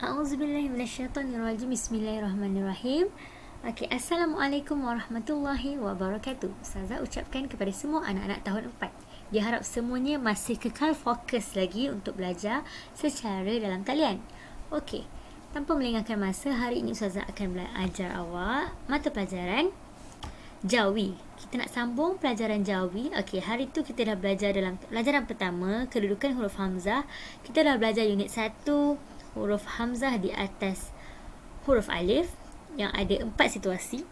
A'udzubillahi minasyaitonirrajim. Bismillahirrahmanirrahim. Okey, Assalamualaikum warahmatullahi wabarakatuh. Ustazah ucapkan kepada semua anak-anak tahun 4. Diharap semuanya masih kekal fokus lagi untuk belajar secara dalam talian. Okey, tanpa melengahkan masa, hari ini Ustazah akan belajar awak mata pelajaran Jawi. Kita nak sambung pelajaran Jawi. Okey, hari tu kita dah belajar dalam pelajaran pertama, kedudukan huruf Hamzah. Kita dah belajar unit 1, huruf Hamzah di atas huruf Alif yang ada 4 situasi.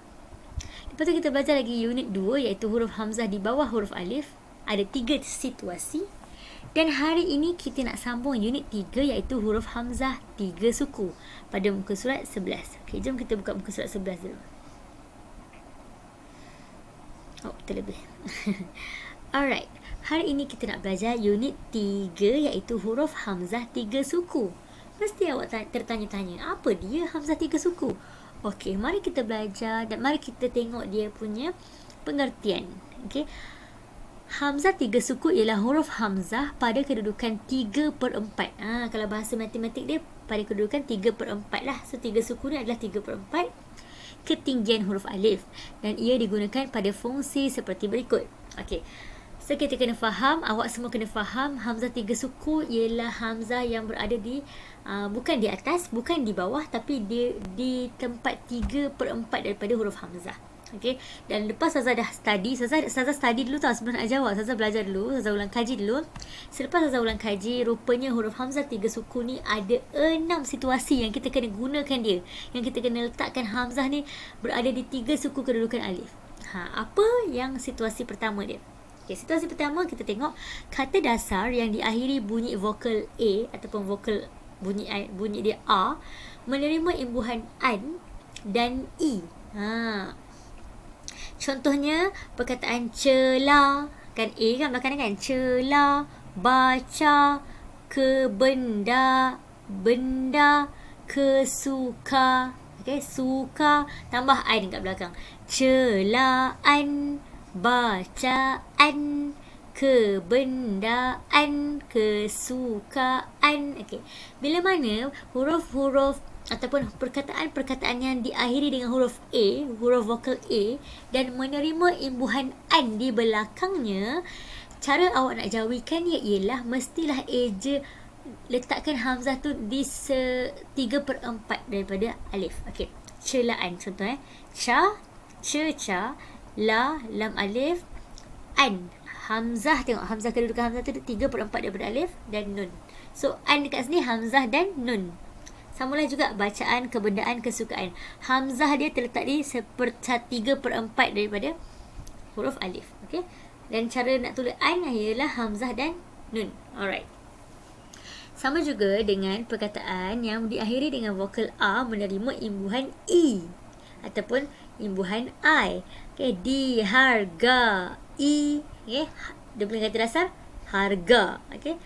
Lepas tu kita belajar lagi unit 2 iaitu huruf Hamzah di bawah huruf Alif. Ada 3 situasi. Dan hari ini kita nak sambung unit 3 iaitu huruf Hamzah 3 suku pada muka surat 11. Okey, jom kita buka muka surat 11 dulu. Oh, terlebih. Alright. Hari ini kita nak belajar unit 3 iaitu huruf Hamzah 3 suku. Mesti awak tertanya-tanya, apa dia Hamzah 3 suku? Okey, mari kita belajar dan mari kita tengok dia punya pengertian. Okey. Hamzah 3 suku ialah huruf Hamzah pada kedudukan 3/4. Kalau bahasa matematik dia pada kedudukan 3/4 lah. So 3 suku ni adalah 3/4 ketinggian huruf Alif dan ia digunakan pada fungsi seperti berikut. Okey. So kita kena faham, awak semua kena faham Hamzah 3 suku ialah Hamzah yang berada di bukan di atas, bukan di bawah, tapi dia di tempat 3/4 daripada huruf Hamzah. Okey, dan lepas Ustazah dah study, Ustazah study dulu tau sebelum nak jawab. Ustazah belajar dulu, Ustazah ulang kaji dulu. Selepas Ustazah ulang kaji, rupanya huruf Hamzah 3 suku ni ada 6 situasi yang kita kena gunakan dia. Yang kita kena letakkan Hamzah ni berada di 3 suku kedudukan Alif. Apa yang situasi pertama dia? Okay, situasi pertama kita tengok kata dasar yang diakhiri bunyi vokal A ataupun vokal bunyi dia A menerima imbuhan an dan i. Contohnya perkataan cela, kan A kan belakang kan, cela, baca, ke benda, benda, kesuka. Okey, suka tambah an kat belakang. Celaan, bacaan, kebendaan, kesukaan. Okey. Bila mana huruf-huruf ataupun perkataan-perkataan yang diakhiri dengan huruf A, huruf vokal A dan menerima imbuhan an di belakangnya, cara awak nak jawikan ialah mestilah eja letakkan Hamzah tu di 3/4 daripada Alif. Okey. Celaan contoh ca, ca, la, lam alif, an. Hamzah, tengok Hamzah kedudukan Hamzah tu 3/4 daripada Alif dan nun. So an dekat sini Hamzah dan nun. Samalah juga bacaan, kebendaan, kesukaan. Hamzah dia terletak di 3/4 daripada huruf Alif. Okey. Dan cara nak tulis an ialah Hamzah dan nun. Alright. Sama juga dengan perkataan yang diakhiri dengan vokal A menerima imbuhan I ataupun imbuhan I. Okey, di harga I. Okey, dia punya kata dasar harga. Okey.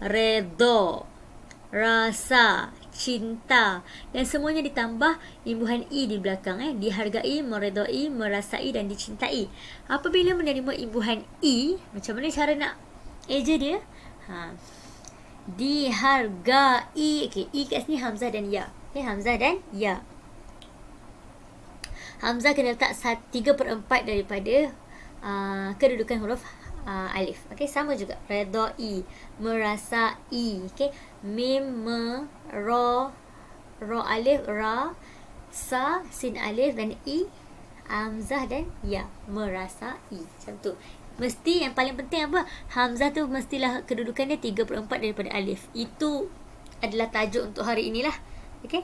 Redha, rasa, cinta, dan semuanya ditambah imbuhan i di belakang. Dihargai, meredai, merasai dan dicintai. Apabila menerima imbuhan i, macam mana cara nak eja dia? Dihargai. Okey, i kat sini Hamzah dan ya. Okey, Hamzah dan ya. Hamzah kena letak 3/4 daripada kedudukan huruf Alif. Okey, sama juga. Redai, merasai. Okey, mim, me, ro alif, ra, sa, sin alif dan i, Hamzah dan ya, merasai. Macam tu. Mesti yang paling penting apa? Hamzah tu mestilah kedudukannya 3/4 daripada Alif. Itu adalah tajuk untuk hari inilah. Okey.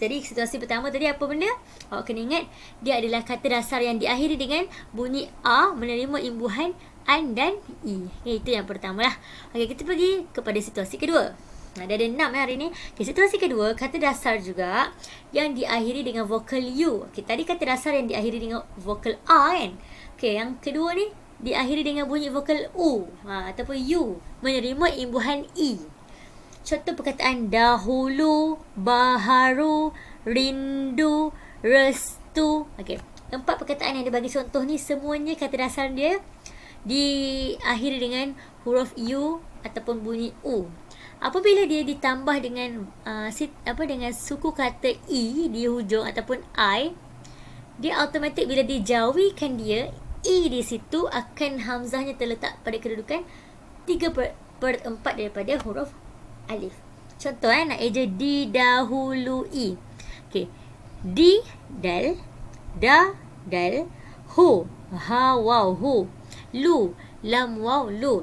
Jadi situasi pertama tadi apa benda? Awak kena ingat dia adalah kata dasar yang diakhiri dengan bunyi A menerima imbuhan an dan i. Okay, itu yang pertama lah. Okey, kita pergi kepada situasi kedua. Dia ada 6 hari ni. Okay, situasi kedua, kata dasar juga yang diakhiri dengan vokal U. Okay, tadi kata dasar yang diakhiri dengan vokal A kan. Okay, yang kedua ni diakhiri dengan bunyi vokal U ataupun U menerima imbuhan I. Contoh perkataan dahulu, baharu, rindu, restu. Okey, 4 perkataan yang dia bagi contoh ni semuanya kata dasar dia diakhiri dengan huruf U ataupun bunyi U. Apabila dia ditambah dengan dengan suku kata E di hujung ataupun I, dia automatik bila dijauhikan dia, E di situ akan hamzahnya terletak pada kedudukan 3/4 daripada huruf alif. Contoh nak eja didahului. Okey. Di dal, da dal, hu ha waw hu, lu lam waw lu,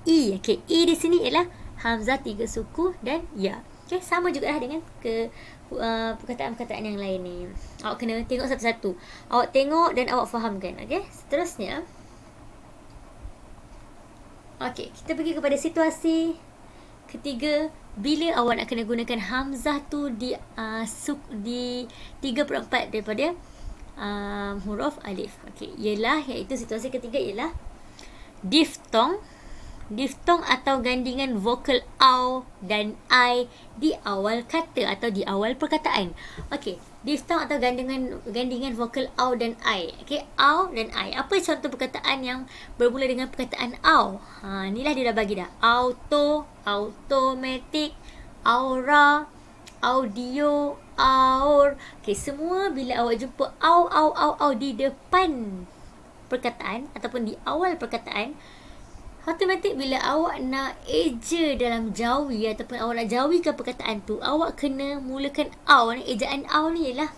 i. Okey, i di sini ialah hamzah 3 suku dan ya. Okey, sama juga dengan perkataan-perkataan yang lain ni. Awak kena tengok satu-satu. Awak tengok dan awak fahamkan. Okey, seterusnya. Okey, kita pergi kepada situasi ketiga. Bila awak nak kena gunakan hamzah tu di 3/4 daripada huruf alif. Okey, iaitu situasi ketiga ialah diftong atau gandingan vokal au dan I di awal kata atau di awal perkataan. Okey, diftong atau gandingan vokal au dan I. Okey, au dan I. Apa contoh perkataan yang bermula dengan perkataan au? Inilah dia dah bagi dah. Auto, automatic, aura, audio, aur. Okey, semua bila awak jumpa au di depan perkataan ataupun di awal perkataan, automatik bila awak nak eja dalam jawi ataupun awak nak jawikan perkataan tu, awak kena mulakan au ni. Ejaan au ni ialah,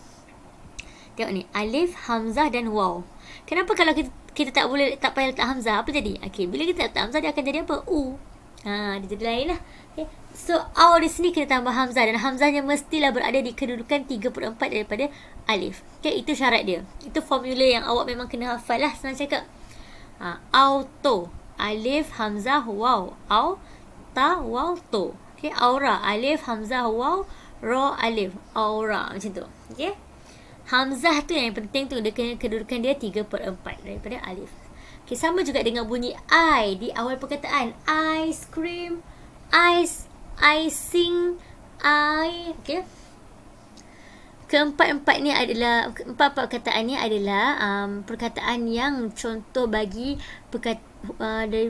tengok ni, alif, hamzah dan waw. Kenapa kalau kita tak payah letak hamzah, apa jadi? Okey, bila kita letak hamzah dia akan jadi apa? U. Dia jadi lain lah. Okay. So au di sini kena tambah hamzah dan hamzahnya mestilah berada di kedudukan 3/4 daripada alif. Okay, itu syarat dia. Itu formula yang awak memang kena hafal lah, senang cakap. Auto, alif, hamzah, waw. Au, ta, waw, to. Okay, aura, alif, hamzah, waw, ra, alif. Aura, macam tu. Okay. Hamzah tu yang penting tu, dia kena kedudukan dia 3/4 daripada alif. Okay, sama juga dengan bunyi I di awal perkataan. Ice cream, ice, icing, I. Okay. Empat perkataan ni adalah perkataan yang contoh bagi dari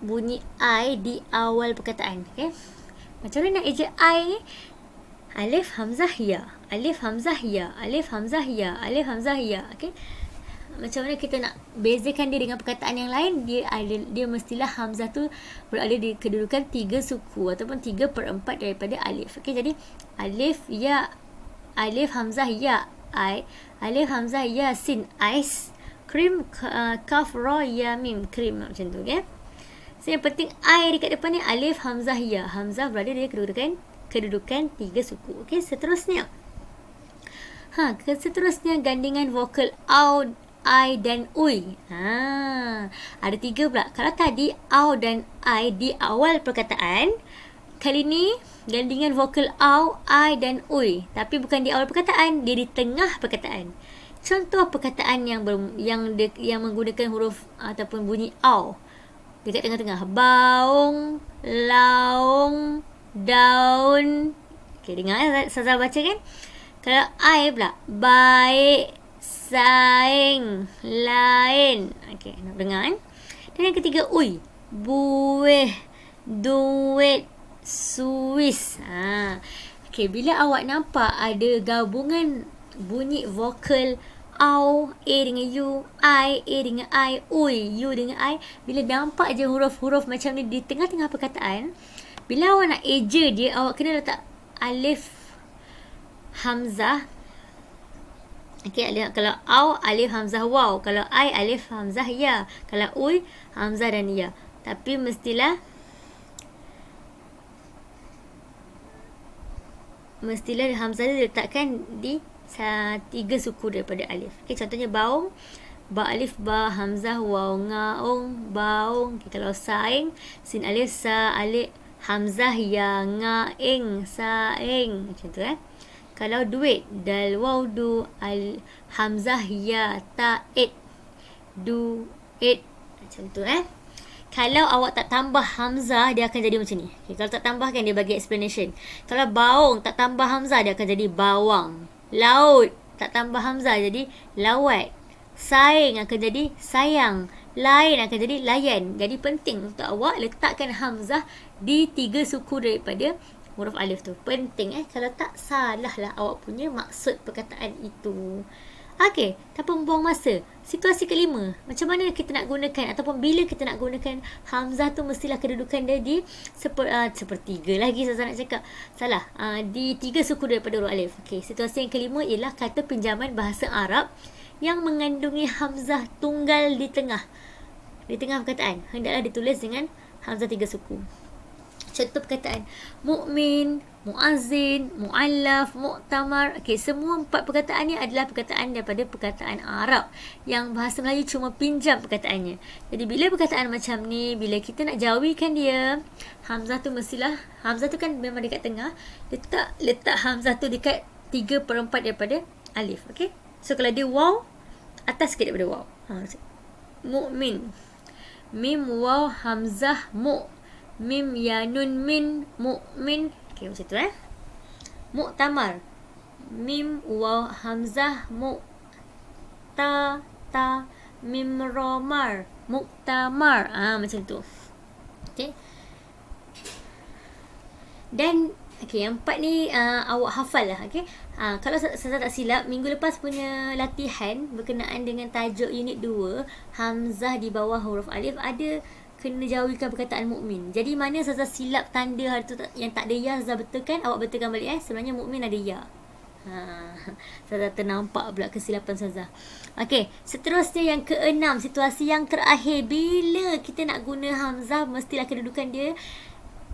bunyi I di awal perkataan. Okay. Macam mana nak eja I ni? Alif, hamzah, ya. Alif, hamzah, ya. Alif, hamzah, ya. Alif, hamzah, ya. Okay. Macam mana kita nak bezakan dia dengan perkataan yang lain? Dia mestilah hamzah tu berada di kedudukan 3 suku ataupun 3/4 daripada alif. Okey, jadi alif, ya, alif, hamzah, ya, I, alif, hamzah, ya, sin, ice, krim, kaf, ra, ya, mim, krim. Macam tu, okey. So yang penting I dekat depan ni alif, hamzah, ya. Hamzah berada di kedudukan 3 suku. Okey, seterusnya. Seterusnya gandingan vokal au, I dan ui. Ada 3 pula. Kalau tadi au dan I di awal perkataan, kali ni gandingan vokal au, I dan ui. Tapi bukan di awal perkataan, dia di tengah perkataan. Contoh perkataan yang menggunakan huruf ataupun bunyi au dekat tengah-tengah. Baung, laung, daun. Okey, dengar Ustazah baca kan? Kalau I pula, baik, saing, lain. Okey, nak dengar kan? Dan yang ketiga, ui. Buih, duit, suis. Okey, bila awak nampak ada gabungan bunyi vokal au, A dengan U, I, A dengan I, ui, U dengan I. Bila nampak je huruf-huruf macam ni di tengah-tengah perkataan, bila awak nak eja dia, awak kena letak alif, hamzah. Okey, kalau au, alif, hamzah, waw. Kalau I, alif, hamzah, ya. Kalau ui, hamzah dan ya. Tapi mestilah hamzah dia diletakkan di 3 suku daripada alif. Okey, contohnya baung, ba alif, ba hamzah, waw, ngaung, baung. Okay, kalau saing, sin alif, sa alif, hamzah, ya, ngaing, saing. Macam tu Kalau duit, dal, waw, du, al, hamzah, ya, ta, it, du, it. Macam tu Kalau awak tak tambah hamzah, dia akan jadi macam ni. Okay, kalau tak tambah kan, dia bagi explanation. Kalau baung tak tambah hamzah, dia akan jadi bawang. Laut tak tambah hamzah, jadi lawat. Saing akan jadi sayang. Lain akan jadi layan. Jadi penting untuk awak letakkan hamzah di 3 suku daripada huruf alif tu. Penting kalau tak salah lah awak punya maksud perkataan itu. Okey, tanpa membuang masa. Situasi kelima, macam mana kita nak gunakan ataupun bila kita nak gunakan hamzah tu mestilah kedudukan dia di sepertiga lagi saya nak cakap. Salah. Di 3 suku daripada huruf alif. Okey, situasi yang kelima ialah kata pinjaman bahasa Arab yang mengandungi hamzah tunggal di tengah. Di tengah perkataan hendaklah ditulis dengan hamzah 3 suku. Contoh perkataan mukmin, muazzin, muallaf, muktamar. Okey, semua 4 perkataan ni adalah perkataan daripada perkataan Arab yang bahasa Melayu cuma pinjam perkataannya. Jadi bila perkataan macam ni, bila kita nak jauhikan dia, hamzah tu mestilah, hamzah tu kan memang dekat tengah, letak hamzah tu dekat 3/4 daripada alif. Okey. So kalau dia waw, atas sikit daripada waw. Mukmin. Mim waw hamzah mu. Mim ya nun min mukmin. Okey, macam tu Muktamar. Mim waw hamzah mu. Ta mim romar muktamar. Macam tu. Okey. Dan yang 4 ni awak hafal lah. Okey. Kalau saya tak silap, minggu lepas punya latihan berkenaan dengan tajuk unit 2, hamzah di bawah huruf alif, ada kena jauhikan perkataan mukmin. Jadi mana Ustazah silap tanda hari tu yang tak ada ya, Ustazah betulkan, awak betulkan balik sebenarnya mukmin ada ya. Ustazah ternampak pula kesilapan Ustazah. Okey, seterusnya yang ke-6, situasi yang terakhir bila kita nak guna hamzah mestilah kedudukan dia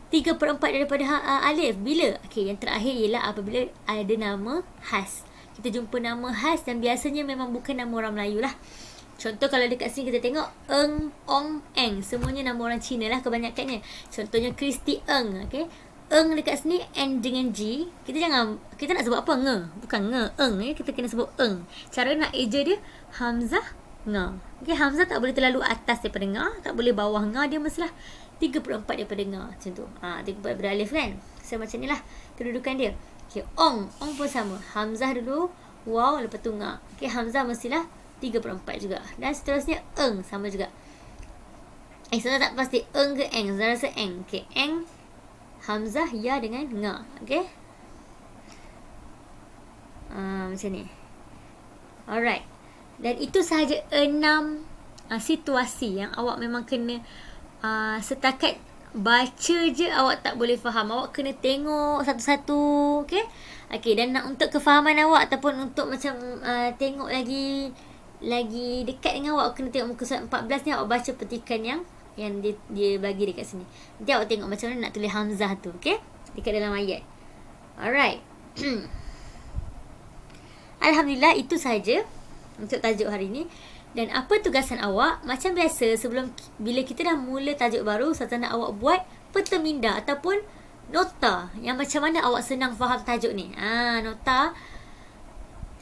3/4 daripada alif. Bila? Okey, yang terakhir ialah apabila ada nama khas. Kita jumpa nama khas dan biasanya memang bukan nama orang Melayu lah. Contoh kalau dekat sini kita tengok Eng, Ong, Eng. Semuanya nama orang Cina lah kebanyakannya. Contohnya Kristi Eng. Okay? Eng dekat sini N dengan G. Kita nak sebut apa? Nge. Bukan nge, Eng. Kita kena sebut Eng. Cara nak eja dia hamzah nga. Okay, hamzah tak boleh terlalu atas daripada nga, tak boleh bawah nga. Dia mestilah 3/4 daripada nga. Macam tu. 3/4 daripada alif kan. So macam ni lah kedudukan dia. Okay, Ong. Ong pun sama. Hamzah dulu, waw, lepas tu nga. Okay, hamzah mestilah 3/4 juga. Dan seterusnya Eng sama juga. Saya tak pasti Eng ke Eng. Saya rasa Eng. Okay, Eng, hamzah ya dengan nga. Okay. Macam ni. Alright. Dan itu sahaja 6 situasi yang awak memang kena setakat baca je awak tak boleh faham. Awak kena tengok satu-satu. Okay. Okay, dan untuk kefahaman awak ataupun untuk macam tengok lagi dekat dengan awak, kena tengok muka surat 14 ni, awak baca petikan yang dia bagi dekat sini. Nanti awak tengok macam mana nak tulis hamzah tu. Okay, dekat dalam ayat. Alright. Alhamdulillah, itu sahaja untuk tajuk hari ni. Dan apa tugasan awak? Macam biasa, bila kita dah mula tajuk baru, Ustazah nak awak buat peta minda ataupun nota yang macam mana awak senang faham tajuk ni. Nota.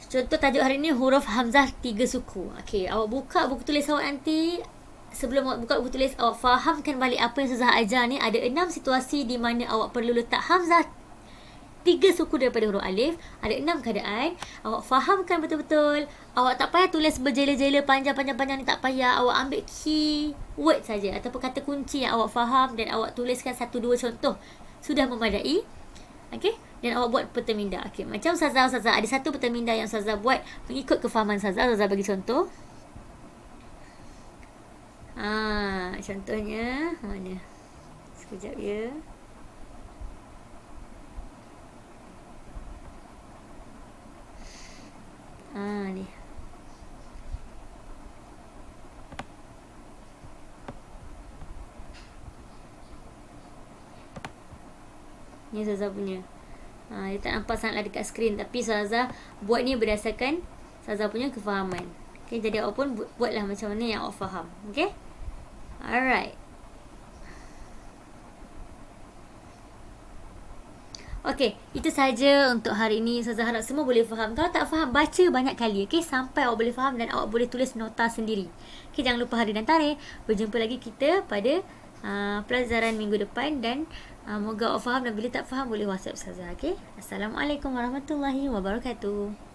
Contoh tajuk hari ni huruf hamzah 3 suku. Okey, awak buka buku tulis awak nanti. Sebelum awak buka buku tulis, awak fahamkan balik apa yang Ustazah ajar ni. Ada 6 situasi di mana awak perlu letak hamzah 3 suku daripada huruf alif. Ada 6 keadaan. Awak fahamkan betul-betul. Awak tak payah tulis berjela-jela panjang-panjang ni, tak payah. Awak ambil key word saja ataupun kata kunci yang awak faham dan awak tuliskan 1-2 contoh. Sudah memadai. Okey, dan awak buat peta minda. Okey, macam Ustazah ada satu peta minda yang Ustazah buat mengikut kefahaman Ustazah. Ustazah bagi contoh. Contohnya mana? Sekejap ya. Ni. Ni Ustazah punya. Dia tak nampak sangatlah dekat skrin, tapi Ustazah buat ni berdasarkan Ustazah punya kefahaman. Okay, jadi awak pun buatlah macam mana yang awak faham. Okay. Alright. Okay, itu sahaja untuk hari ini. Ustazah harap semua boleh faham. Kalau tak faham, baca banyak kali. Okay, sampai awak boleh faham dan awak boleh tulis nota sendiri. Okay, jangan lupa hari dan tarikh. Berjumpa lagi kita pada pelajaran minggu depan. Dan moga awak faham, dan bila tak faham boleh WhatsApp Ustazah. Okay. Assalamualaikum warahmatullahi wabarakatuh.